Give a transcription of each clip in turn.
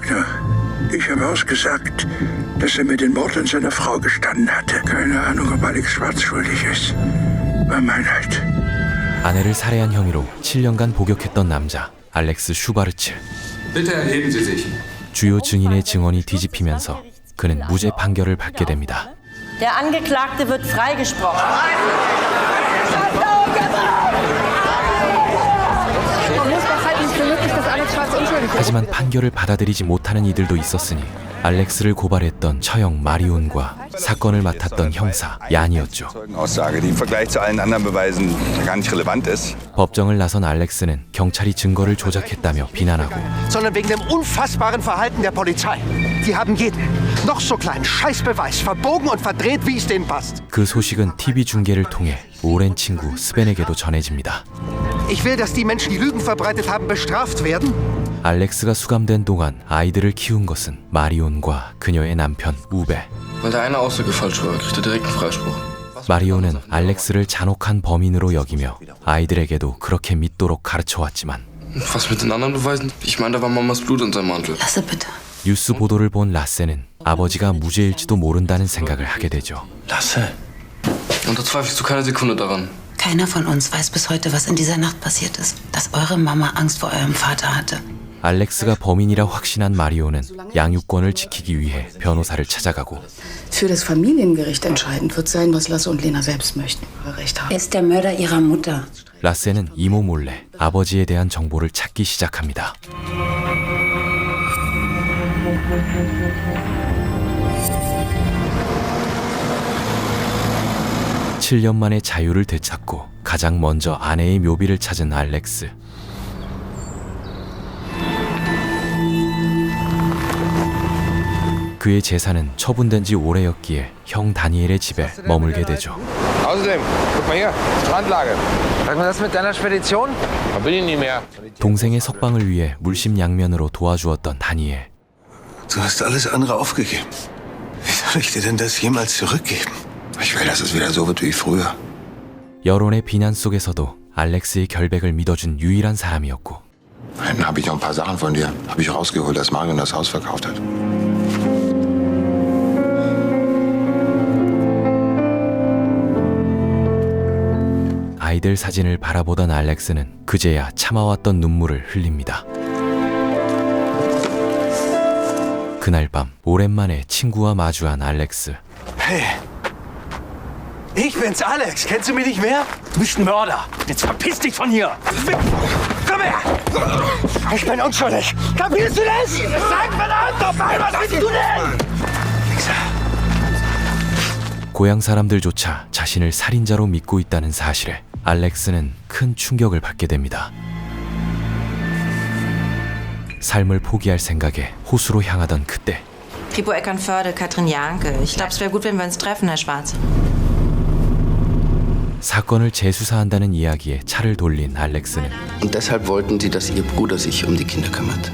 Lügner. Ich habe ausgesagt, dass er mir den Mord an seiner Frau gestanden hatte. Keine Ahnung, ob Alex Schwarz schuldig ist. War Meinheit. 아내를 살해한 혐의로 7년간 복역했던 남자 알렉스 슈바르츠. Bitte erheben Sie sich. 주요 증인의 증언이 뒤집히면서 그는 무죄 판결을 받게 됩니다. Der Angeklagte wird freigesprochen. 하지만 판결을 받아들이지 못하는 이들도 있었으니 알렉스를 고발했던 처형 마리온과 사건을 맡았던 형사 얀이었죠. 법정을 나선 알렉스는 경찰이 증거를 조작했다며 비난하고 sondern wegen dem unfassbaren Verhalten der Polizei. Die haben jeden, noch so kleinen Scheißbeweis verbogen und verdreht, wie es denen passt. 그 소식은 TV 중계를 통해 오랜 친구 스벤에게도 전해집니다. Ich will, dass die Menschen, die Lügen verbreitet haben, bestraft werden. 알렉스가 수감된 동안 아이들을 키운 것은 마리온과 그녀의 남편 우베. Weil da eine Aussage falsch war, kriegt er direkt einen Freispruch. 마리오는 알렉스를 잔혹한 범인으로 여기며 아이들에게도 그렇게 믿도록 가르쳐왔지만 Was mit den anderen Beweisen? Ich meine, da war Mamas Blut in seinem Mantel. Lasse bitte. 뉴스 보도를 본 라세는 아버지가 무죄일지도 모른다는 생각을 하게 되죠. Lasse. Und da zweifelst du keine Sekunde daran. Keiner von uns weiß bis heute, was in dieser Nacht passiert ist. Dass eure Mama Angst vor eurem Vater hatte. 알렉스가 범인이라 확신한 마리오는 양육권을 지키기 위해 변호사를 찾아가고 Für das Familiengericht entscheidend wird sein, was Lasse und Lena selbst möchten. Recht haben. Er ist der Mörder ihrer Mutter. 라세는 이모 몰래 아버지에 대한 정보를 찾기 시작합니다. (7년) 만에 자유를 되찾고 가장 먼저 아내의 묘비를 찾은 알렉스. 그의 재산은 처분된 지 오래였기에 형 다니엘의 집에 머물게 되죠. Außerdem, guck mal hier, Strandlage. Sag mal, das mit deiner Spedition? Da bin ich nicht mehr. 동생의 석방을 위해 물심양면으로 도와주었던 다니엘. Du hast alles andere aufgegeben. Wie soll ich dir denn das jemals zurückgeben? Ich will, dass es wieder so wird wie früher. 여론의 비난 속에서도 알렉스의 결백을 믿어준 유일한 사람이었고 Dann habe ich noch ein paar Sachen von dir. Habe ich rausgeholt, als Marion das Haus verkauft hat. 아이들 사진을 바라보던 알렉스는 그제야 참아왔던 눈물을 흘립니다. 그날 밤 오랜만에 친구와 마주한 알렉스. Hey, ich bin's, Alex. Kennst du mich nicht mehr? Du bist ein Mörder. Jetzt verpiss dich von hier. Komm her. Ich bin unschuldig. Kapierst du das? Sag verdammt nochmal, was willst du denn? 고향 사람들조차 자신을 살인자로 믿고 있다는 사실에 알렉스는 큰 충격을 받게 됩니다. 삶을 포기할 생각에 호수로 향하던 그때 Pipo Eckernförde, Katrin Janke. Ich glaube, es wäre gut, wenn wir uns treffen, Herr Schwarze. 사건을 재수사한다는 이야기에 차를 돌린 알렉스는 Und deshalb wollten sie, dass ihr Bruder sich die Kinder kümmert.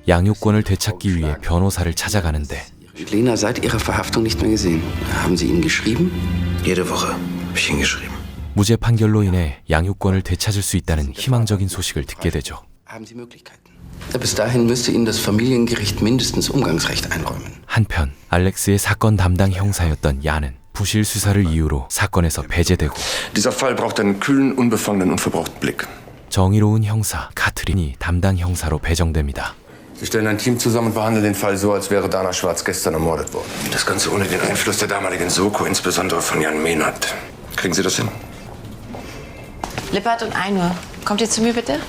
양육권을 되찾기 위해 변호사를 찾아가는데 Lena seit ihrer Verhaftung nicht mehr gesehen. Haben Sie ihnen geschrieben? Jede Woche habe ich hingeschrieben. 무죄 판결로 인해 양육권을 되찾을 수 있다는 희망적인 소식을 듣게 되죠. Haben Sie Möglichkeiten? Bis dahin müsste Ihnen das Familiengericht mindestens Umgangsrecht einräumen. 한편 알렉스의 사건 담당 형사였던 얀은 부실 수사를 이유로 사건에서 배제되고 Dieser Fall braucht einen kühlen, unbefangenen, unverbrauchten Blick. 정의로운 형사 카트린이 담당 형사로 배정됩니다. Sie stellen ein Team zusammen und behandeln den Fall so, als wäre Dana Schwarz gestern ermordet worden. Das Ganze ohne den Einfluss der damaligen Soko, insbesondere von Jan Mehnert. Kriegen Sie das hin? Lippert und 1 Uhr. Kommt ihr zu mir bitte?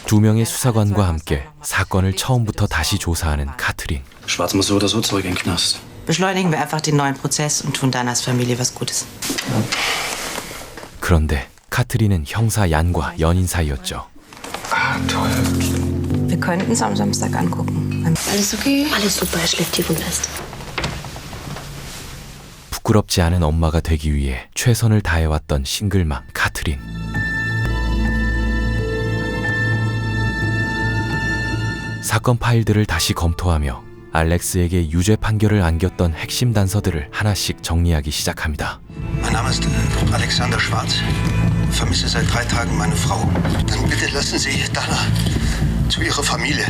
두 명의 수사관과 함께 사건을 처음부터 다시 조사하는 카트린. Schwarz muss so oder so zurück in den Knast. Beschleunigen wir einfach den neuen Prozess und tun Danas Familie was Gutes. 그런데 카트린은 형사 얀과 연인 사이였죠. Wir könnten es am Samstag angucken. Alles okay? Alles super, er schläft tief und fest. 부끄럽지 않은 엄마가 되기 위해 최선을 다해왔던 싱글맘 카트린. 사건 파일들을 다시 검토하며 알렉스에게 유죄 판결을 안겼던 핵심 단서들을 하나씩 정리하기 시작합니다. Mein Name ist Alexander Schwarz. Vermisse seit 3 Tagen meine Frau. Dann bitte lassen Sie Dana zu ihrer Familie.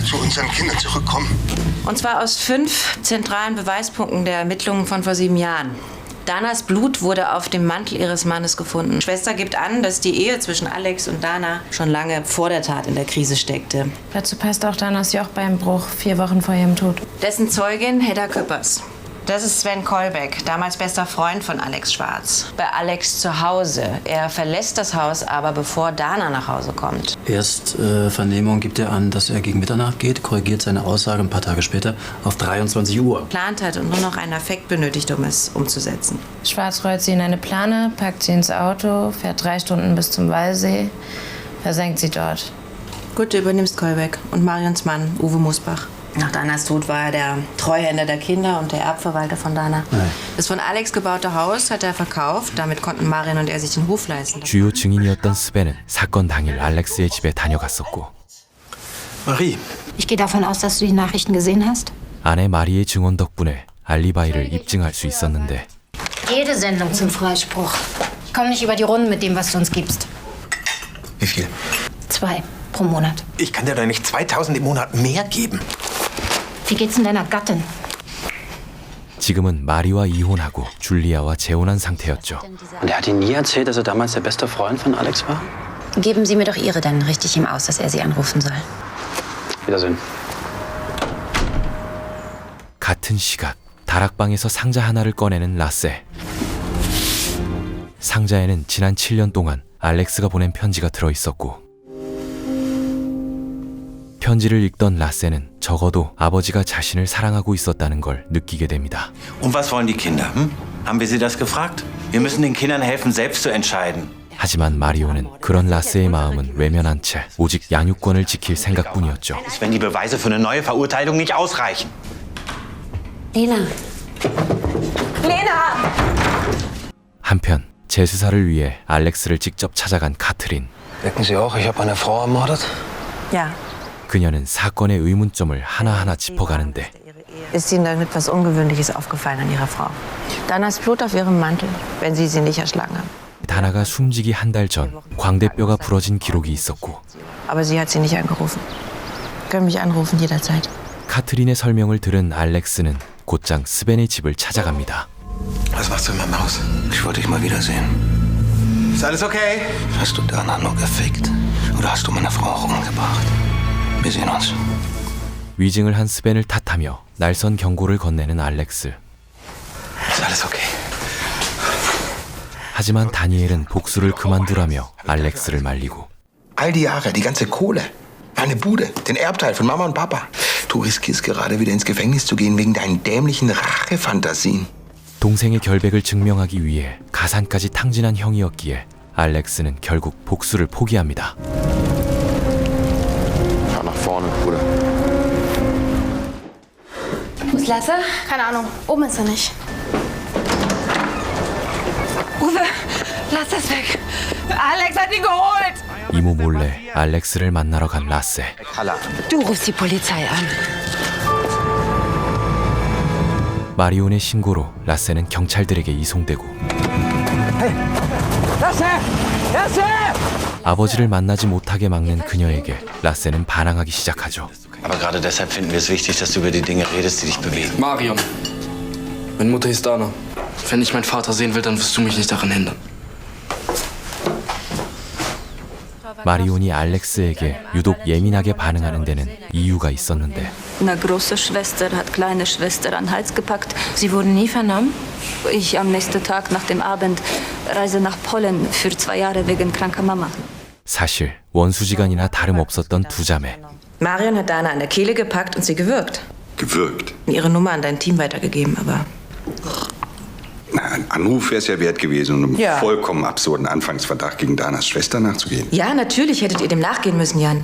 zu unseren Kindern zurückkommen. Und zwar aus 5 zentralen Beweispunkten der Ermittlungen von vor 7 Jahren. Danas Blut wurde auf dem Mantel ihres Mannes gefunden. Die Schwester gibt an, dass die Ehe zwischen Alex und Dana schon lange vor der Tat in der Krise steckte. Dazu passt auch Danas Jochbeinbruch 4 Wochen vor ihrem Tod. Dessen Zeugin Hedda Küppers. Das ist Sven Kolbeck, damals bester Freund von Alex Schwarz. Bei Alex zu Hause. Er verlässt das Haus aber, bevor Dana nach Hause kommt. Erst Vernehmung gibt er an, dass er gegen Mitternacht geht, korrigiert seine Aussage ein paar Tage später auf 23 Uhr. Geplant hat und nur noch einen Affekt benötigt, um es umzusetzen. Schwarz rollt sie in eine Plane, packt sie ins Auto, fährt 3 Stunden bis zum Wallsee, versenkt sie dort. Gut, du übernimmst Kolbeck und Marions Mann, Uwe Musbach. Nach Danas Tod war er der Treuhänder der Kinder und der Erbverwalter von Dana. Das von Alex gebaute Haus hat er verkauft. Damit konnten Marion und er sich den Hof leisten. 주요 증인이었던 스벤은 사건 당일 알렉스의 집에 다녀갔었고 Marie. Ich gehe davon aus, dass du die Nachrichten gesehen hast. 아내 마리의 증언 덕분에 알리바이를 입증할 수 있었는데 Jede Sendung zum Freispruch. Ich komme nicht über die Runden mit dem, was du uns gibst. Wie viel? 2 pro Monat. Ich kann dir doch nicht 2000 im Monat mehr geben. Wie geht's denn deiner Gattin? 지금은 마리와 이혼하고 줄리아와 재혼한 상태였죠. Und er hat Ihnen nie erzählt, dass er damals der beste Freund von Alex war? Geben Sie mir doch Ihre, dann richte ich ihm aus, dass er Sie anrufen soll. Wiedersehen. 같은 시각 다락방에서 상자 하나를 꺼내는 라세. 상자에는 지난 7년 동안 알렉스가 보낸 편지가 들어있었고 편지를 읽던 라세는 적어도 아버지가 자신을 사랑하고 있었다는 걸 느끼게 됩니다. Und was wollen die Kinder? Hm? Haben wir sie das gefragt? Wir müssen den Kindern helfen, selbst zu entscheiden. 하지만 마리오는 그런 라세의 마음은 외면한 채 오직 양육권을 지킬 생각뿐이었죠. Wenn die Beweise für eine neue Verurteilung nicht ausreichen. Lena. Lena! 한편 재수사를 위해 알렉스를 직접 찾아간 카트린. Denken Sie auch, ich habe eine Frau ermordet? Ja. 그녀는 사건의 의문점을 하나하나 짚어가는데 Ist Ihnen dann etwas Ungewöhnliches aufgefallen an Ihrer Frau? Danas Blut auf ihrem Mantel, wenn Sie sie nicht erschlagen haben. 다나가 숨지기 한 달 전 광대뼈가 부러진 기록이 있었고 Aber sie hat Sie nicht angerufen. Können mich anrufen jederzeit. 카트린의 설명을 들은 알렉스는 곧장 스벤의 집을 찾아갑니다. Was machst du in meinem Haus? Ich wollte dich mal wiedersehen. Ist alles okay? Hast du Dana nur gefickt? Oder hast du meine Frau auch umgebracht? Wir sehen uns. 위증을 한 스벤을 탓하며 날선 경고를 건네는 알렉스. Ist alles okay? 하지만 다니엘은 복수를 그만두라며 알렉스를 말리고 All die Jahre, die ganze Kohle. Meine Bude, den Erbteil von Mama und Papa. Du riskierst gerade wieder ins Gefängnis zu gehen wegen deinen dämlichen Rachefantasien. 동생의 결백을 증명하기 위해 가산까지 탕진한 형이었기에 알렉스는 결국 복수를 포기합니다. Fahr nach vorne, Bruder. Wo ist Lasse? Keine Ahnung. Oben ist er nicht. Uwe, Lasse ist weg. Alex hat ihn geholt. 이모 몰래 알렉스를 만나러 간 라세. Du rufst die Polizei an. 마리온의 신고로 라세는 경찰들에게 이송되고 Lasse! Lasse! 아버지를 만나지 못하게 막는 그녀에게 라세는 반항하기 시작하죠. Aber gerade deshalb finden wir es wichtig, dass du über die Dinge redest, die dich bewegen. Marion. Meine Mutter hieß Dana. Wenn ich meinen Vater sehen will, dann wirst du mich nicht daran hindern. 마리온이 알렉스에게 유독 예민하게 반응하는 데는 이유가 있었는데 Eine große Schwester hat kleine Schwester an den Hals gepackt. Sie wurden nie vernommen? Ich am nächsten Tag nach dem Abend reise nach Polen für 2 Jahre wegen kranker Mama. 사실 원수지간이나 다름없었던 두 자매. Marion hat Dana an der Kehle gepackt und sie gewürgt. Gewürgt? Ihre Nummer an dein Team weitergegeben, aber... Na, ein Anruf wäre es ja wert gewesen, um einem Ja. vollkommen absurden Anfangsverdacht gegen Danas Schwester nachzugehen. Ja, natürlich hättet ihr dem nachgehen müssen, Jan.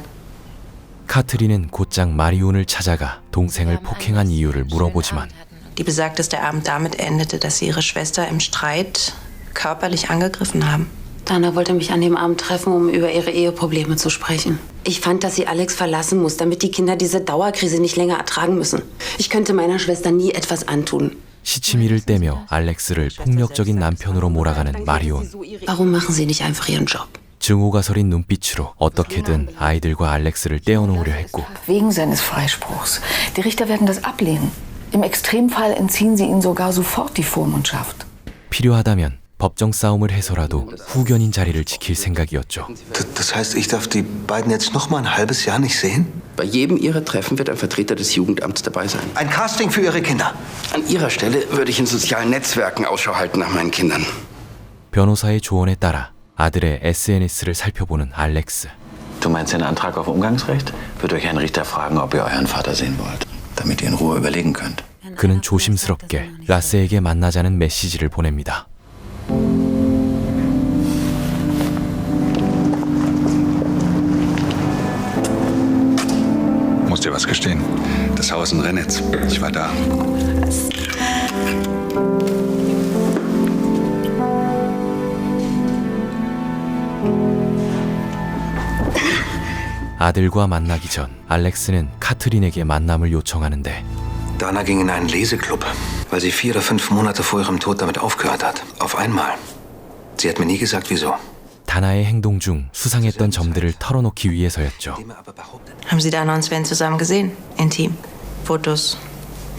카트린은 곧장 마리온을 찾아가 동생을 폭행한 이유를 물어보지만 Die besagt, dass der Abend damit endete, dass sie ihre Schwester im Streit körperlich angegriffen haben. Dana wollte mich an dem Abend treffen, um über ihre Eheprobleme zu sprechen. Ich fand, dass sie Alex verlassen muss, damit die Kinder diese Dauerkrise nicht länger ertragen müssen. Ich könnte meiner Schwester nie etwas antun. 시치미를 떼며 알렉스를 폭력적인 남편으로 몰아가는 마리온. Warum machen Sie nicht einfach Ihren Job? 증오가 서린 눈빛으로 어떻게든 아이들과 알렉스를 떼어놓으려 했고 wegen seines Freispruchs. Die Richter werden das ablehnen. Im Extremfall entziehen sie ihnen sogar sofort die Vormundschaft. 필요하다면 법정 싸움을 해서라도 후견인 자리를 지킬 생각이었죠. Das heißt, ich darf die beiden jetzt noch mal ein halbes Jahr nicht sehen? Bei jedem ihrer Treffen wird ein Vertreter des Jugendamts dabei sein. Ein Casting für ihre Kinder. An ihrer Stelle würde ich in sozialen Netzwerken Ausschau halten nach meinen Kindern. 변호사의 조언에 따라 아들의 SNS를 살펴보는 알렉스. Du meinst den Antrag auf Umgangsrecht? Wird euch ein Richter fragen, ob ihr euren Vater sehen wollt, damit ihr in Ruhe überlegen könnt. 그는 조심스럽게 라스에게 만나자는 메시지를 보냅니다. Muss dir was gestehen. Das Haus in Renitz. Ich war da. 아들과 만나기 전 알렉스는 카트린에게 만남을 요청하는데 Dana ging in einen Leseklub, weil sie 4 oder 5 Monate vor ihrem Tod damit aufgehört hat. Auf einmal. Sie hat mir nie gesagt, wieso. 다나의 행동 중 수상했던 점들을 털어놓기 위해서였죠. Haben Sie Dana und Sven zusammen gesehen? Intim. Fotos,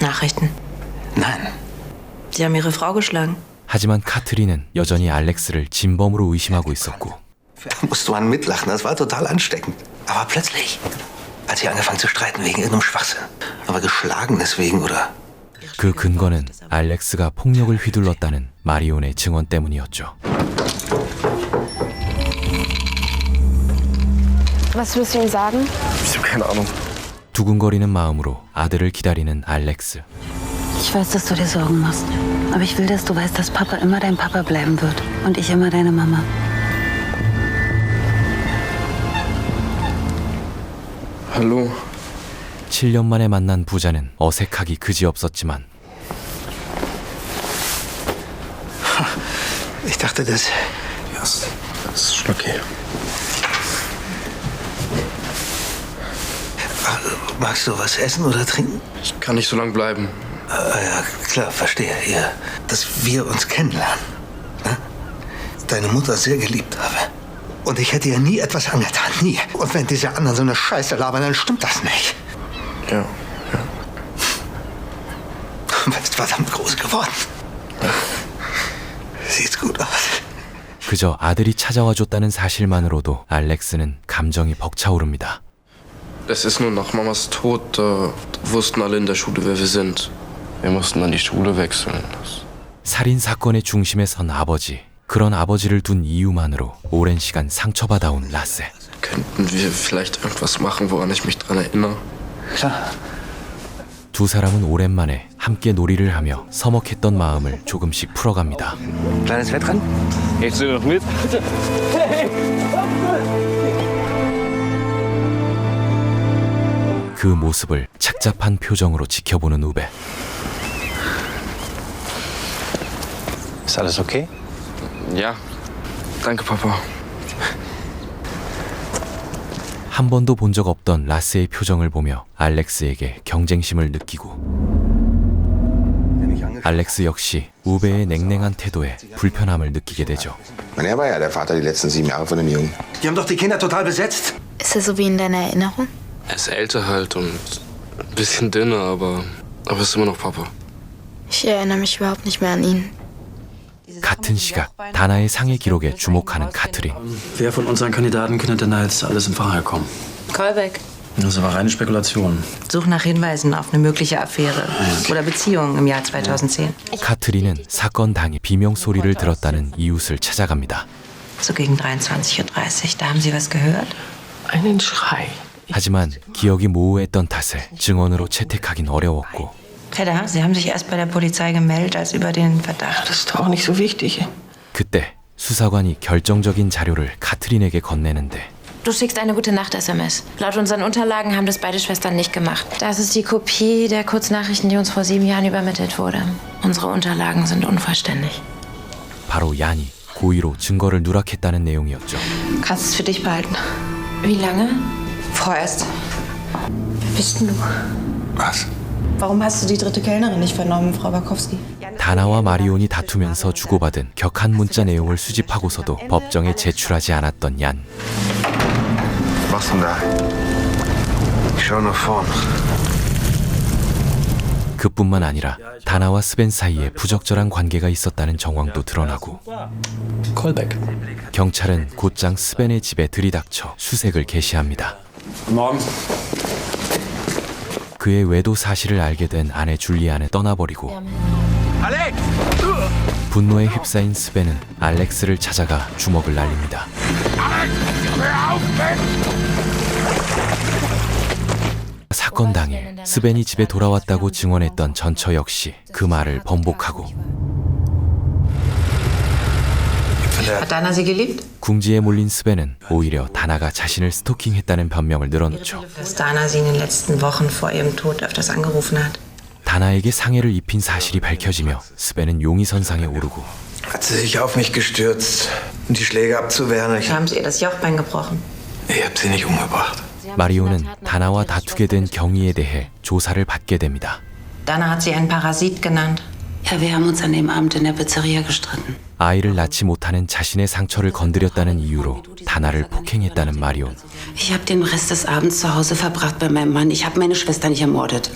Nachrichten. Nein. Sie haben Ihre Frau geschlagen. 하지만 카트린은 여전히 알렉스를 진범으로 의심하고 있었고 Musst du an mitlachen, das war total ansteckend. Aber plötzlich, als sie angefangen zu streiten wegen irgendeinem Schwachsinn, aber geschlagen deswegen oder... 그 근거는 알렉스가 폭력을 휘둘렀다는 마리온의 증언 때문이었죠. Was willst du ihm sagen? Ich habe keine Ahnung. 두근거리는 마음으로 아들을 기다리는 알렉스. Ich weiß, dass du dir Sorgen machst. Aber ich will, dass du weißt, dass Papa immer dein Papa bleiben wird. Und ich immer deine Mama. Hallo. 7년 만에 만난 부자는 어색하기 그지없었지만 Ich dachte, das... Ja, das ist schon okay. Magst du was essen oder trinken? Ich kann nicht so lange bleiben. Ja, klar, verstehe. Ja, dass wir uns kennenlernen. Ne? Deine Mutter sehr geliebt habe. Und ich hätte ihr nie etwas angetan. Nie. Und wenn diese anderen so eine Scheiße labern, dann stimmt das nicht. Ja. Du bist verdammt groß geworden. Sieht gut aus. 그저 아들이 찾아와줬다는 사실만으로도 알렉스는 감정이 벅차오릅니다. Es ist nur nach Mamas Tod, da wussten alle in der Schule, wer wir sind. Wir mussten dann die Schule wechseln. 살인 사건의 중심에 선 아버지. 그런 아버지를 둔 이유만으로 오랜 시간 상처받아온 라세. Könnten wir vielleicht irgendwas machen, woran ich mich dran erinnere? Klar. 두 사람은 오랜만에 함께 놀이를 하며 서먹했던 마음을 조금씩 풀어갑니다. Kleines Wettrennen? Gehst du noch mit? 그 모습을 착잡한 표정으로 지켜보는 우베. Ist alles okay? Ja. Danke, Papa. 한 번도 본 적 없던 라스의 표정을 보며 알렉스에게 경쟁심을 느끼고 알렉스 역시 우베의 냉랭한 태도에 불편함을 느끼게 되죠. Er war ja der Vater die letzten 7 Jahre von dem Jungen. Die haben doch die Kinder total besetzt. Ist er so wie in deiner Erinnerung? Er ist älter halt und ein bisschen dünner, aber ist immer noch Papa. Ich erinnere mich überhaupt nicht mehr an ihn. 같은 시각 다나의 상해 기록에 주목하는 카트린. Wer von unseren Kandidaten könnte denn da jetzt alles in Frage kommen? Kolbeck. Das war reine Spekulation. Such nach Hinweisen auf eine mögliche Affäre oder Beziehung im Jahr 2010. 카트린은 사건 당일 비명 소리를 들었다는 이웃을 찾아갑니다. So gegen 23:30 Uhr. Da haben Sie was gehört? Einen Schrei. 하지만 기억이 모호했던 탓에 증언으로 채택하긴 어려웠고 Hedda, Sie haben sich erst bei der Polizei gemeldet als über den Verdacht. Das ist doch auch nicht so wichtig. 그때 수사관이 결정적인 자료를 카트린에게 건네는데 Du schickst eine Gute-Nacht-SMS. Laut unseren Unterlagen haben das beide Schwestern nicht gemacht. Das ist die Kopie der Kurznachrichten, die uns vor 7 Jahren übermittelt wurde. Unsere Unterlagen sind unvollständig. 바로 얀이 고의로 증거를 누락했다는 내용이었죠. Kannst es für dich behalten. Wie lange? Vorerst. Wer bist denn du? Was? Warum hast du die dritte Kellnerin nicht vernommen, Frau Bakowski? 다나와 마리온이 다투면서 주고받은 격한 문자 내용을 수집하고서도 법정에 제출하지 않았던 얀. Was denn da? schau nach vorn. 그뿐만 아니라 다나와 스벤 사이에 부적절한 관계가 있었다는 정황도 드러나고 경찰은 곧장 스벤의 집에 들이닥쳐 수색을 개시합니다. 그의 외도 사실을 알게 된 아내 줄리아는 떠나버리고 분노에 휩싸인 스벤은 알렉스를 찾아가 주먹을 날립니다. 사건 당일 스벤이 집에 돌아왔다고 증언했던 전처 역시 그 말을 번복하고 Hat Dana sie geliebt? 궁지에 몰린 스벤은 오히려 다나가 자신을 스토킹했다는 변명을 늘어놓죠. Dass Dana sie in den letzten Wochen vor ihrem Tod öfters angerufen hat. 다나에게 상해를 입힌 사실이 밝혀지며 스벤은 용의선상에 오르고 Hat sie sich auf mich gestürzt, um die Schläge abzuwehren. Haben sie ihr das Jochbein gebrochen? Ich hab sie nicht umgebracht. 마리오는 다나와 다투게 된 경위에 대해 조사를 받게 됩니다. Dana hat sie einen Parasit genannt. Ja, wir haben uns an dem Abend in der Pizzeria gestritten. 아이를 낳지 못하는 자신의 상처를 건드렸다는 이유로 다나를 폭행했다는 마리온. Ich habe den Rest des Abends zu Hause verbracht bei meinem Mann. Ich habe meine Schwester nicht ermordet.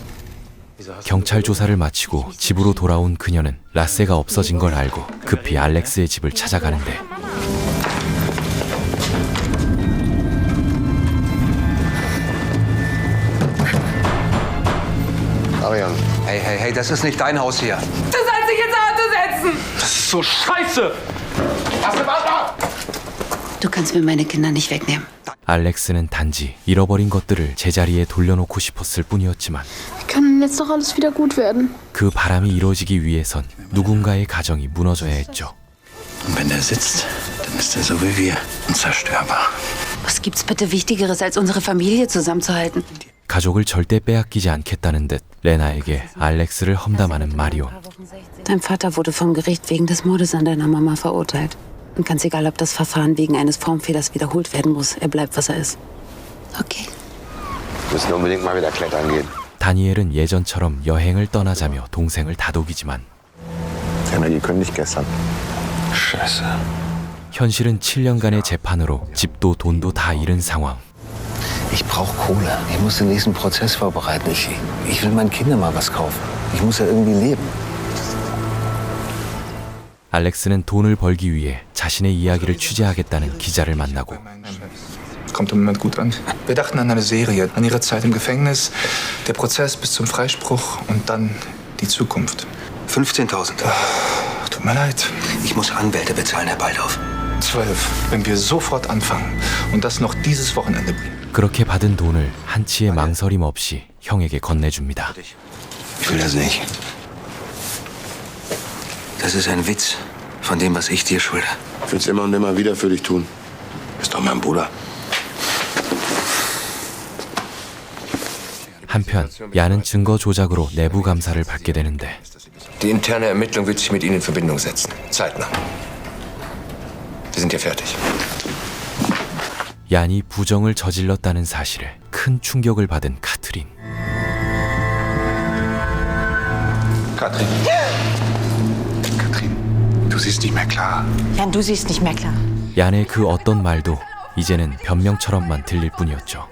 경찰 조사를 마치고 집으로 돌아온 그녀는 라세가 없어진 걸 알고 급히 알렉스의 집을 찾아가는데 Marion. Hey, das ist nicht dein Haus hier. Du sollst dich ins Auto setzen! Das ist so scheiße! Lass den Warte! Du kannst mir meine Kinder nicht wegnehmen. 알렉스는 단지 잃어버린 것들을 제자리에 돌려놓고 싶었을 뿐이었지만 Kann jetzt doch alles wieder gut werden. 그 바람이 이루어지기 위해선 누군가의 가정이 무너져야 했죠. Und wenn er sitzt, dann ist er so wie wir, unzerstörbar. Was gibt's bitte Wichtigeres, als unsere Familie zusammenzuhalten? 가족을 절대 빼앗기지 않겠다는 듯 레나에게 알렉스를 험담하는 마리온. Dein Vater wurde vom Gericht wegen des Mordes an deiner Mama verurteilt. Und ganz egal, ob das Verfahren wegen eines Formfehlers wiederholt werden muss, er bleibt, was er ist. Okay. Wir müssen unbedingt mal wieder klettern gehen. 다니엘은 예전처럼 여행을 떠나자며 동생을 다독이지만 Keine gekündigt gestern. Scheiße. 현실은 7년간의 재판으로 집도 돈도 다 잃은 상황. Ich brauche Kohle. Ich muss den nächsten Prozess vorbereiten. Ich will meinen Kindern mal was kaufen. Ich muss ja irgendwie leben. 알렉스는 돈을 벌기 위해 자신의 이야기를 취재하겠다는 기자를 만나고 Kommt im Moment gut an. Wir dachten an eine Serie, an ihre Zeit im Gefängnis, der Prozess bis zum Freispruch und dann die Zukunft. 15.000. Tut mir leid. Ich muss Anwälte bezahlen, Herr Baldorf. 12, wenn wir sofort anfangen und das noch dieses Wochenende bringen. 그렇게 받은 돈을 한치의 망설임 없이 형에게 건네줍니다. Ich will das nicht. Das ist ein Witz von dem, was ich dir schulde. Ich will's immer und immer wieder für dich tun. Bist doch mein Bruder. 한편 야는 증거 조작으로 내부 감사를 받게 되는데 Die interne Ermittlung wird sich mit Ihnen in Verbindung setzen. Zeitnah. Wir sind hier fertig. 얀이 부정을 저질렀다는 사실에 큰 충격을 받은 카트린. Katrin. Du siehst nicht mehr klar. Jan, du siehst nicht mehr klar. 얀의 그 어떤 말도 이제는 변명처럼만 들릴 뿐이었죠.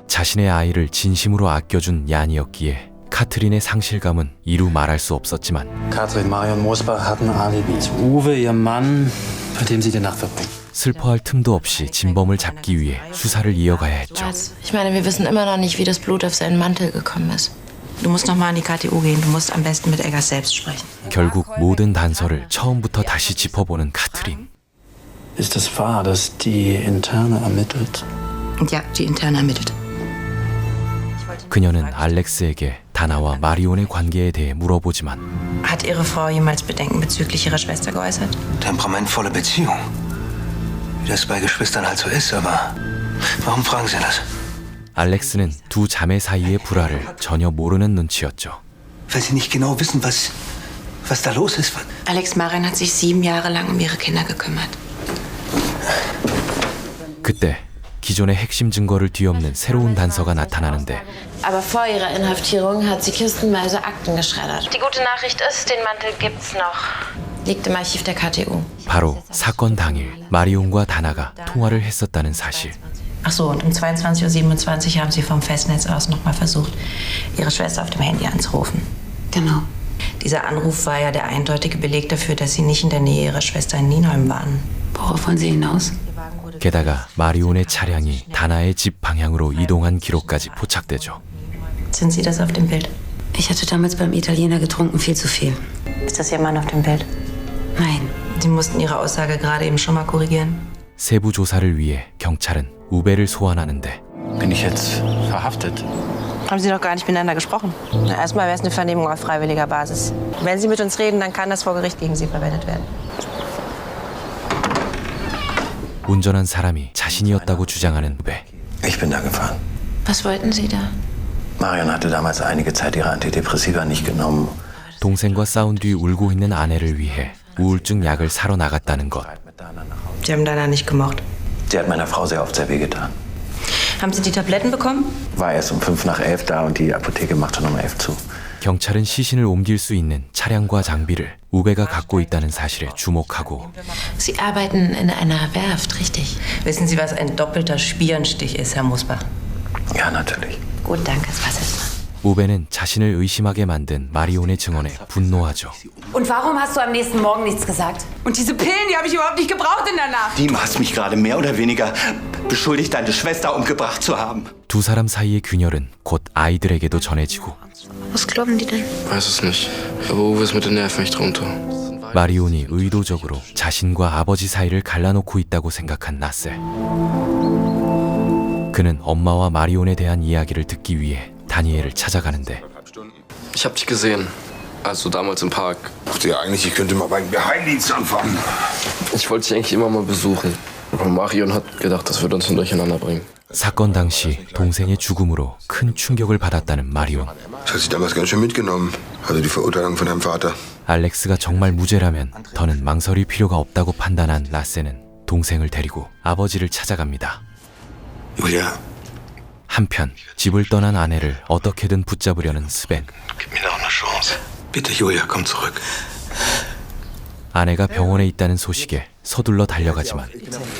자신의 아이를 진심으로 아껴준 얀이었기에 카트린의 상실감은 이루 말할 수 없었지만 Katrin Marion Mosbach hatten Alibi. Uwe, ihr Mann, bei dem sie die Nacht verbringen. 슬퍼할 틈도 없이 진범을 잡기 위해 수사를 이어가야 했죠. Ich meine, wir wissen immer noch nicht, wie das Blut auf seinen Mantel gekommen ist. Du musst noch mal an die KTU gehen. Du musst am besten mit Eggers selbst sprechen. 결국 모든 단서를 처음부터 다시 짚어보는 카트린. Ist es wahr, dass die Interne ermittelt? Ja, die Interne ermittelt. 그녀는 알렉스에게 다나와 마리온의 관계에 대해 물어보지만 Hat Ihre Frau jemals Bedenken bezüglich ihrer Schwester geäußert? Temperamentvolle Beziehung. Wie das bei Geschwistern halt so ist, aber warum fragen Sie das? 알렉스는 두 자매 사이의 불화를 전혀 모르는 눈치였죠. Weil Sie nicht genau wissen, was da los ist. Alex Marion hat sich 7 Jahre lang um ihre Kinder gekümmert. 그때 기존의 핵심 증거를 뒤엎는 새로운 단서가 나타나는데 Aber vor ihrer Inhaftierung hat sie kistenweise Akten geschreddert. Die gute Nachricht ist, den Mantel gibt's noch. Liegt im Archiv der KTU. 바로 사건 당일 마리온과 다나가 통화를 했었다는 사실. Ach so, und um 22:27 Uhr haben Sie vom Festnetz aus nochmal versucht, Ihre Schwester auf dem Handy anzurufen. Genau. Dieser Anruf war ja der eindeutige Beleg dafür, dass Sie nicht in der Nähe Ihrer Schwester in Nienholm waren. Worauf wollen Sie hinaus? 게다가 마리온의 차량이 다나의 집 방향으로 이동한 기록까지 포착되죠. Sind Sie das auf dem Bild? Ich hatte damals beim Italiener getrunken, viel zu viel. Ist das Ihr Mann auf dem Bild? Nein. Sie mussten Ihre Aussage gerade eben schon mal korrigieren. 세부 조사를 위해 경찰은 우베를 소환하는데 Bin ich jetzt verhaftet? Haben Sie noch gar nicht miteinander gesprochen? Na, erstmal wäre es eine Vernehmung auf freiwilliger Basis. Wenn Sie mit uns reden, dann kann das vor Gericht gegen Sie verwendet werden. 운전한 사람이 자신이었다고 주장하는 우베. Ich bin da gefahren. Was wollten Sie da? Marion hatte damals einige Zeit ihre Antidepressiva nicht genommen. 동생과 싸운 뒤 울고 있는 아내를 위해 우울증 약을 사러 나갔다는 것. Sie haben Dana nicht gemocht. Sie hat meiner Frau sehr oft sehr wehgetan. Haben Sie die Tabletten bekommen? War erst um 5:05 da und die Apotheke macht schon um 11 zu. 경찰은 시신을 옮길 수 있는 차량과 장비를 우베가 갖고 있다는 사실에 주목하고 Sie arbeiten in einer Werft, richtig? Wissen Sie, was ein doppelter Spierenstich ist, Herr Mosbach? Ja, natürlich. Gut, danke, das war's erstmal. 우베는 자신을 의심하게 만든 마리온의 증언에 분노하죠. Und warum hast du am nächsten Morgen nichts gesagt? Und diese Pillen, die habe ich überhaupt nicht gebraucht in der Nacht. Du hast mich gerade mehr oder weniger beschuldigt, deine Schwester umgebracht zu haben. 두 사람 사이의 균열은 곧 아이들에게도 전해지고 Was glauben die denn? Weiß es nicht. Aber Uwe ist mit den Nerven echt runter. 마리온이 의도적으로 자신과 아버지 사이를 갈라놓고 있다고 생각한 나셀. 그는 엄마와 마리온에 대한 이야기를 듣기 위해 다니엘을 찾아가는데 Ich hab dich gesehen. Also damals im Park. Dachte ja eigentlich, ich könnte mal beim Geheimdienst anfangen. Ich wollte dich eigentlich immer mal besuchen. Aber Marion hat gedacht, das würde uns durcheinander bringen. 사건 당시 동생의 죽음으로 큰 충격을 받았다는 마리온. Das hat sich damals ganz schön mitgenommen. Also die Verurteilung von deinem Vater. 알렉스가 정말 무죄라면 더는 망설일 필요가 없다고 판단한 라세는 동생을 데리고 아버지를 찾아갑니다. Julia. 한편 집을 떠난 아내를 어떻게든 붙잡으려는 스벤. Gib mir noch eine Chance. Bitte, Julia, komm zurück. 아내가 병원에 있다는 소식에 서둘러 달려가지만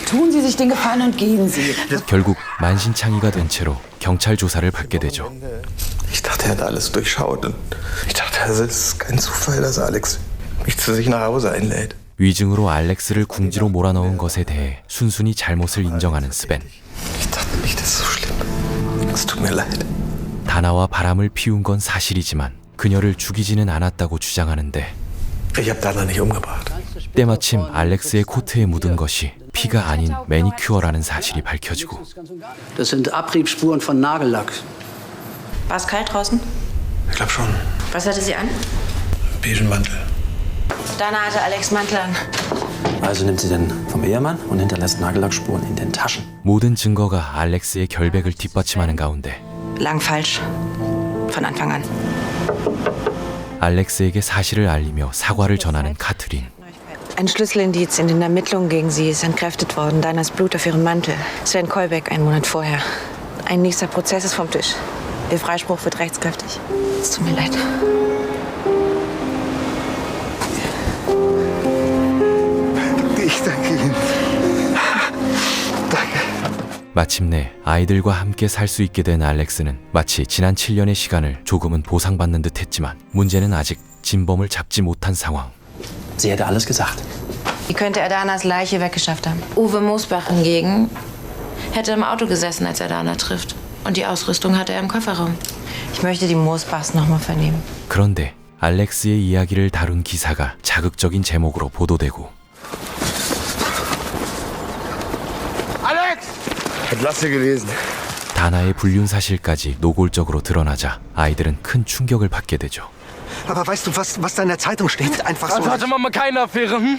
Tun Sie sich den Gefallen und gehen Sie. 결국 만신창이가 된 채로 경찰 조사를 받게 되죠. Ich dachte, er hat alles durchschaut. Und ich dachte, es ist kein Zufall, dass Alex mich zu sich nach Hause einlädt. 위증으로 알렉스를 궁지로 몰아넣은 것에 대해 순순히 잘못을 인정하는 스벤. Ich dachte nicht, das ist so schlimm. Es tut mir leid. 다나와 바람을 피운 건 사실이지만 그녀를 죽이지는 않았다고 주장하는데 Ich habe Dana nicht umgebracht. 때마침 알렉스의 코트에 묻은 것이 피가 아닌 매니큐어라는 사실이 밝혀지고 Das sind Abriebsspuren von Nagellack. War es kalt draußen? Ich glaube schon. Was hatte sie an? Beigen Mantel. Dana hatte Alex Mantel an. Also nimmt sie den vom Ehemann und hinterlässt Nagellackspuren in den Taschen. 모든 증거가 알렉스의 결백을 뒷받침하는 가운데 Lang falsch. Von Anfang an. 알렉스에게 사실을 알리며 사과를 전하는 카트린. Ein Schlüsselindiz in den Ermittlungen gegen sie ist entkräftet worden. Danas Blut auf ihrem Mantel. Sven Kolbeck, einen Monat vorher. Ein nächster Prozess ist vom Tisch. Ihr Freispruch wird rechtskräftig. Es tut mir leid. Ich danke Ihnen. Danke. 마침내 아이들과 함께 살 수 있게 된 알렉스는 마치 지난 7년의 시간을 조금은 보상받는 듯 했지만 문제는 아직 진범을 잡지 못한 상황. Sie hätte alles gesagt. Wie könnte er Danas Leiche weggeschafft haben? Uwe Mosbach hingegen hätte im Auto gesessen, als er Dana trifft. Und die Ausrüstung hatte er im Kofferraum. Ich möchte die Mosbachs noch mal vernehmen. 그런데 알렉스의 이야기를 다룬 기사가 자극적인 제목으로 보도되고 Alex! Hat Lasse gelesen. 다나의 불륜 사실까지 노골적으로 드러나자 아이들은 큰 충격을 받게 되죠. Aber weißt du, was da in der Zeitung steht? Einfach so. Also hatte Mama keine Affäre, hm?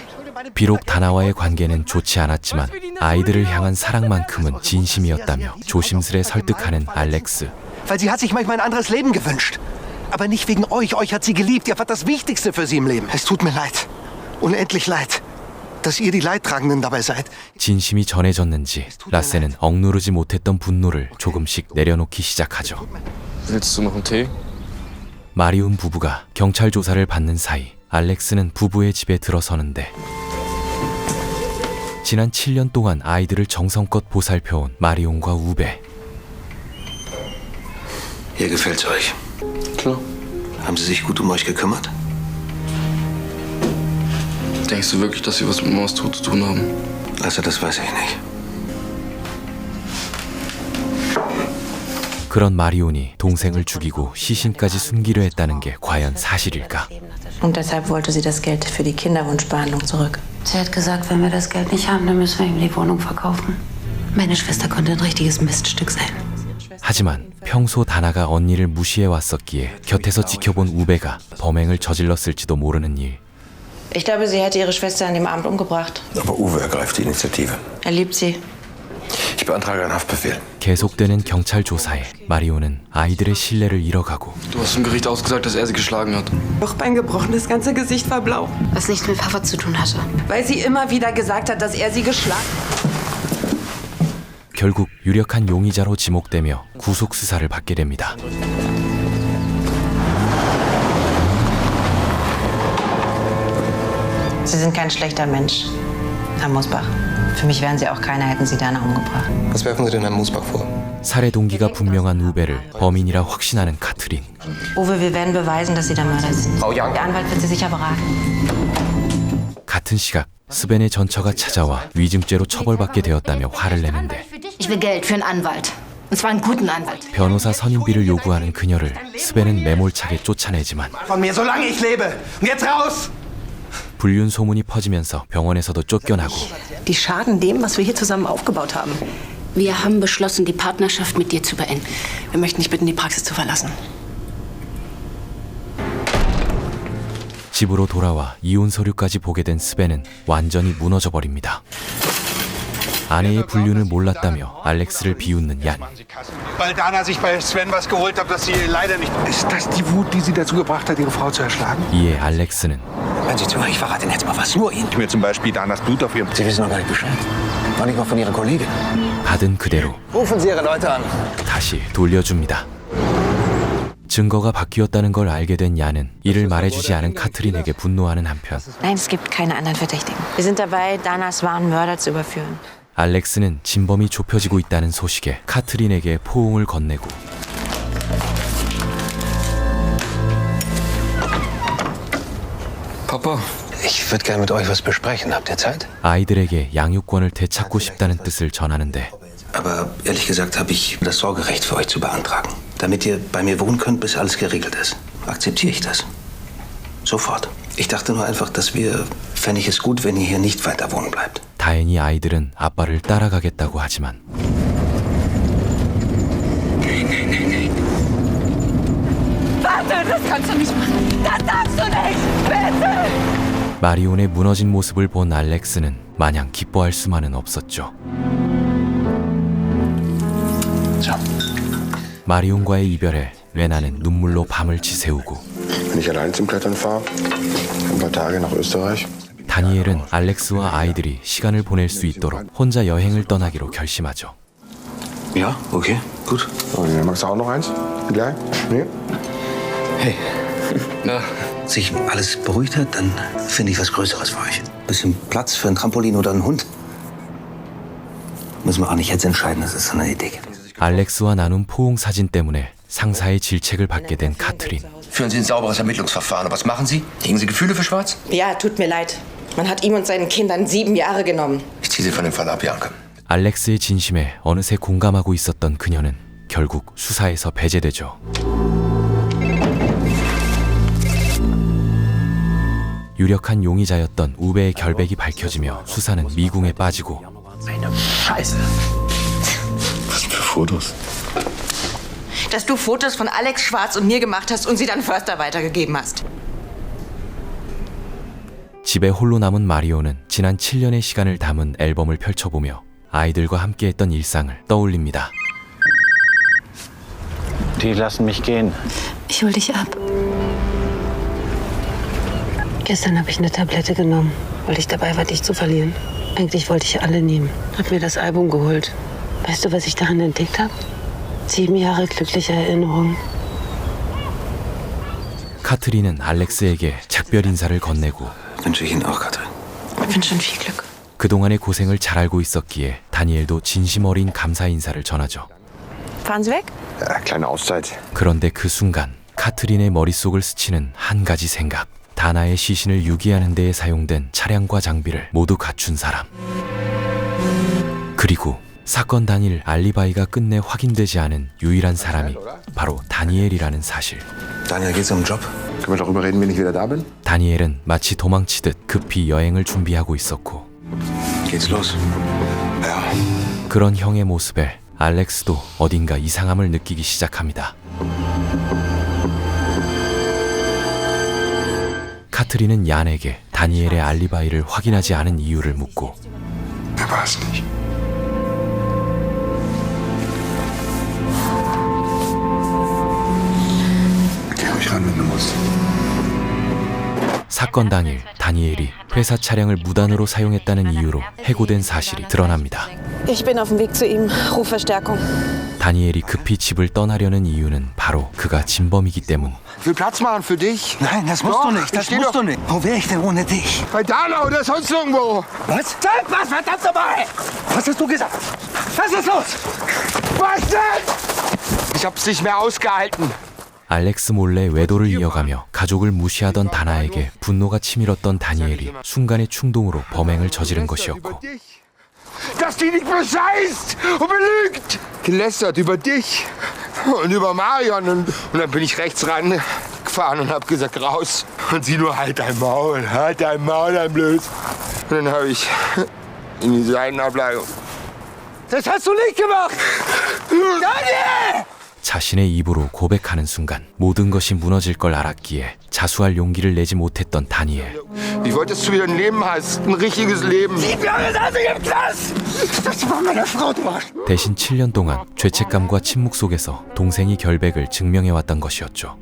비록 다나와의 관계는 좋지 않았지만 아이들을 향한 사랑만큼은 진심이었다며 조심스레 설득하는 알렉스. Weil sie hat sich manchmal ein anderes Leben gewünscht. Aber nicht wegen euch. Euch hat sie geliebt. Ihr wart das Wichtigste für sie im Leben. Es tut mir leid. Unendlich leid. Dass ihr die Leidtragenden dabei seid. 진심이 전해졌는지 라세는 억누르지 못했던 분노를 조금씩 내려놓기 시작하죠. Willst du noch einen Tee? 마리온 부부가 경찰 조사를 받는 사이 알렉스는 부부의 집에 들어서는데 지난 7년 동안 아이들을 정성껏 보살펴온 마리온과 우베. Hier gefällt's euch. Klar. Haben Sie sich gut um euch gekümmert? Denkst du wirklich, dass sie was mit Mamas Tod zu tun haben? Also, das weiß ich nicht. 그런 마리온이 동생을 죽이고 시신까지 숨기려 했다는 게 과연 사실일까? Und deshalb wollte sie das Geld für die Kinderwunschbehandlung zurück. Sie hat gesagt, wenn wir das Geld nicht haben, dann müssen wir ihm die Wohnung verkaufen. Meine Schwester konnte ein richtiges Miststück sein. 하지만 평소 다나가 언니를 무시해 왔었기에 곁에서 지켜본 우베가 범행을 저질렀을지도 모르는 일. Ich glaube, sie hätte ihre Schwester an dem Abend umgebracht. Aber Uwe ergreift die Initiative. Er liebt sie. Ich beantrage einen Haftbefehl. 계속되는 경찰 조사에 마리오는 아이들의 신뢰를 잃어가고 Du hast im Gericht ausgesagt, dass er sie geschlagen hat. Jochbein gebrochen, das ganze Gesicht war blau. Was nichts mit Papa zu tun hatte. Weil sie immer wieder gesagt hat, dass er sie geschlagen hat. 결국 유력한 용의자로 지목되며 구속 수사를 받게 됩니다. Sie sind kein schlechter Mensch, Herr Musbach. Für mich wären Sie auch keiner, hätten Sie Dana umgebracht. Was werfen Sie denn Herrn Musbach vor? 살해 동기가 분명한 우베를 범인이라 확신하는 카트린. Uwe, wir werden beweisen, dass Sie der Mörder sind. Frau Young. Der Anwalt wird Sie sicher beraten. 같은 시각 스벤의 전처가 찾아와 위증죄로 처벌받게 되었다며 화를 내는데 Ich will Geld für einen Anwalt. Und zwar einen guten Anwalt. 변호사 선임비를 요구하는 그녀를 스벤은 매몰차게 쫓아내지만 Von mir, solange ich lebe. Und jetzt raus! 불륜 소문이 퍼지면서 병원에서도 쫓겨나고 Die schaden dem, was wir hier zusammen aufgebaut haben. Wir haben beschlossen, die Partnerschaft mit dir zu beenden. Wir möchten dich bitten, die Praxis zu verlassen. 집으로 돌아와 이혼 서류까지 보게 된 스벤은 완전히 무너져 버립니다. 아내의 불륜을 몰랐다며 알렉스를 비웃는 얀. Weil Dana sich bei Sven was geholt hat, das sie leider nicht... Ist das die Wut, die sie dazu gebracht hat, ihre Frau zu erschlagen? 이에 알렉스는 Hören Sie zu, ich verrate Ihnen jetzt mal was. Nur Ihnen. Ich mir zum Beispiel Danas Blut auf ihrem... Sie wissen noch gar nicht Bescheid. Noch nicht mal von Ihrer Kollegin. 받은 그대로 Rufen Sie Ihre Leute an. 다시 돌려줍니다. 증거가 바뀌었다는 걸 알게 된 얀은 이를 말해주지 않은 카트린에게 분노하는 한편 Nein, es gibt keine anderen Verdächtigen. Wir sind dabei, Danas wahren Mörder zu überführen. 알렉스는 진범이 좁혀지고 있다는 소식에 카트린에게 포옹을 건네고 Papa. Ich würde gerne mit euch was besprechen. Habt ihr Zeit? 아이들에게 양육권을 되찾고 싶다는 뜻을 전하는데 Aber ehrlich gesagt habe ich das Sorgerecht für euch zu beantragen. Damit ihr bei mir wohnen könnt, bis alles geregelt ist. Akzeptiere ich das. Sofort. Ich dachte nur einfach, fände ich es gut, wenn ihr hier nicht weiter wohnen bleibt. 다행히 아이들은 아빠를 따라가겠다고 하지만 Warte, das kannst du nicht machen. Das darfst du nicht. Bitte! 마리온의 무너진 모습을 본 알렉스는 마냥 기뻐할 수만은 없었죠. 마리온과의 이별에 레나는 눈물로 밤을 지새우고 Wenn ich allein zum Klettern fahre, ein paar Tage nach Österreich. 다니엘은 알렉스와 아이들이 시간을 보낼 수 있도록 혼자 여행을 떠나기로 결심하죠. Ja, okay, gut. Oh, magst du auch noch eins? Gleich? Nee? Hey. Na? Sich alles beruhigt hat, dann finde ich was Größeres für euch. Bisschen Platz für ein Trampolin oder einen Hund. Müssen wir auch nicht jetzt entscheiden, das ist so eine Idee. 알렉스와 나눈 포옹 사진 때문에 상사의 질책을 받게 된 카트린. Führen Sie ein sauberes Ermittlungsverfahren. Und was machen Sie? Hegen Sie Gefühle für Schwarz? Ja, tut mir leid. Man hat ihm und seinen Kindern 7 Jahre genommen. Ich ziehe Sie von dem Fall ab, Janke. 알렉스의 진심에 어느새 공감하고 있었던 그녀는 결국 수사에서 배제되죠. 유력한 용의자였던 우베의 결백이 밝혀지며 수사는 미궁에 빠지고 Scheiße. Was für Fotos? Dass du Fotos von Alex Schwarz und mir gemacht hast und sie dann Förster weitergegeben hast. 집에 홀로 남은 마리오는 지난 7년의 시간을 담은 앨범을 펼쳐보며 아이들과 함께했던 일상을 떠올립니다. Die lassen mich gehen. Ich hol dich ab. Gestern habe ich eine Tablette genommen, weil ich dabei war, dich zu verlieren. Eigentlich wollte ich alle nehmen. Hab mir das Album geholt. Weißt du, was ich darin entdeckt habe? 7 Jahre glücklicher Erinnerungen. 카트린은 알렉스에게 작별 인사를 건네고 wünsche ich Ihnen auch, Katrin. Ich wünsche Ihnen viel Glück. 그동안의 고생을 잘 알고 있었기에 다니엘도 진심 어린 감사 인사를 전하죠. Fahren Sie weg? Ja, kleine Auszeit. 그런데 그 순간 카트린의 머릿속을 스치는 한 가지 생각. 다나의 시신을 유기하는 데에 사용된 차량과 장비를 모두 갖춘 사람. 그리고 사건 당일 알리바이가 끝내 확인되지 않은 유일한 사람이 바로 다니엘이라는 사실. Daniel, geht's um den Job? Können wir darüber reden, wenn ich wieder da bin? 다니엘은 마치 도망치듯 급히 여행을 준비하고 있었고 Geht's los? Ja. 그런 형의 모습에 알렉스도 어딘가 이상함을 느끼기 시작합니다. 카트린은 얀에게 다니엘의 알리바이를 확인하지 않은 이유를 묻고 Er war's nicht. Geh ruhig ran, wenn du musst. 사건 당일 다니엘이 회사 차량을 무단으로 사용했다는 이유로 해고된 사실이 드러납니다. Ich bin auf dem Weg zu ihm. Ruf Verstärkung. 다니엘이 급히 집을 떠나려는 이유는 바로 그가 진범이기 때문. Ich will Platz machen für dich. Nein, das musst Doch, du nicht. Das ich steh musst doch- du nicht. Wo wäre ich denn ohne dich? Bei Dana oder sonst irgendwo. Was? Sag was, verdammt nochmal! Was hast du gesagt? Was ist los? Was denn? Ich hab's nicht mehr ausgehalten. 알렉스 몰래 외도를 이어가며 가족을 무시하던 다나에게 분노가 치밀었던 다니엘이 순간의 충동으로 범행을 저지른 것이었고 Dass die nicht bescheißt und belügt. Gelästert über dich und über Marion. Und dann bin ich rechts ran gefahren und hab gesagt, raus. Und sie nur, halt dein Maul, dein Blöd. Und dann habe ich in die Seitenablage. Das hast du nicht gemacht! Daniel! 자신의 입으로 고백하는 순간 모든 것이 무너질 걸 알았기에 자수할 용기를 내지 못했던 다니엘. Ich wollte, dass du wieder ein Leben hast, ein richtiges Leben. 7 Jahre saß ich im Knast! Das war meine Frau, du Arsch! 대신 7년 동안 죄책감과 침묵 속에서 동생이 결백을 증명해왔던 것이었죠.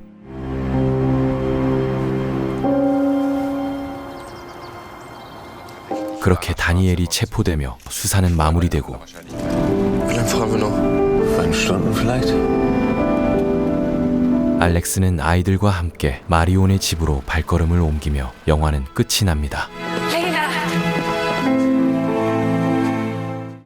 그렇게 다니엘이 체포되며 수사는 마무리되고 Wie lange fahren wir noch? 1 Stunden vielleicht? 알렉스는 아이들과 함께 마리온의 집으로 발걸음을 옮기며 영화는 끝이 납니다.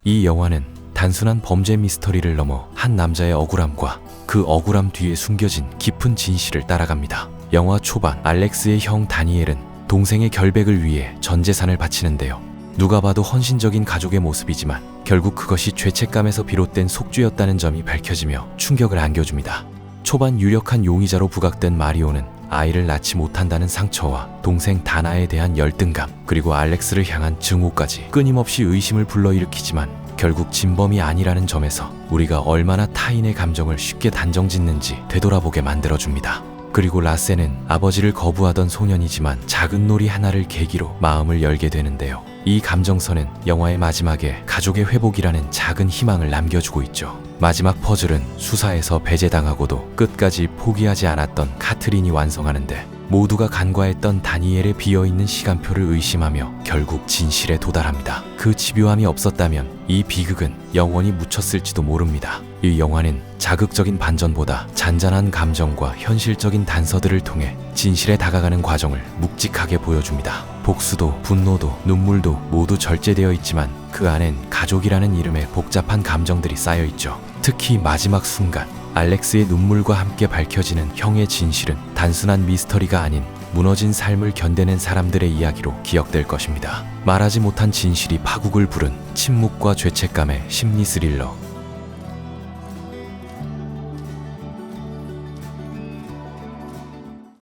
이 영화는 단순한 범죄 미스터리를 넘어 한 남자의 억울함과 그 억울함 뒤에 숨겨진 깊은 진실을 따라갑니다. 영화 초반 알렉스의 형 다니엘은 동생의 결백을 위해 전 재산을 바치는데요. 누가 봐도 헌신적인 가족의 모습이지만 결국 그것이 죄책감에서 비롯된 속죄였다는 점이 밝혀지며 충격을 안겨줍니다. 초반 유력한 용의자로 부각된 마리오는 아이를 낳지 못한다는 상처와 동생 다나에 대한 열등감, 그리고 알렉스를 향한 증오까지 끊임없이 의심을 불러일으키지만 결국 진범이 아니라는 점에서 우리가 얼마나 타인의 감정을 쉽게 단정짓는지 되돌아보게 만들어줍니다. 그리고 라세는 아버지를 거부하던 소년이지만 작은 놀이 하나를 계기로 마음을 열게 되는데요. 이 감정선은 영화의 마지막에 가족의 회복이라는 작은 희망을 남겨주고 있죠. 마지막 퍼즐은 수사에서 배제당하고도 끝까지 포기하지 않았던 카트린이 완성하는데 모두가 간과했던 다니엘의 비어있는 시간표를 의심하며 결국 진실에 도달합니다. 그 집요함이 없었다면 이 비극은 영원히 묻혔을지도 모릅니다. 이 영화는 자극적인 반전보다 잔잔한 감정과 현실적인 단서들을 통해 진실에 다가가는 과정을 묵직하게 보여줍니다. 복수도 분노도 눈물도 모두 절제되어 있지만 그 안엔 가족이라는 이름의 복잡한 감정들이 쌓여 있죠. 특히 마지막 순간 알렉스의 눈물과 함께 밝혀지는 형의 진실은 단순한 미스터리가 아닌 무너진 삶을 견뎌낸 사람들의 이야기로 기억될 것입니다. 말하지 못한 진실이 파국을 부른 침묵과 죄책감의 심리 스릴러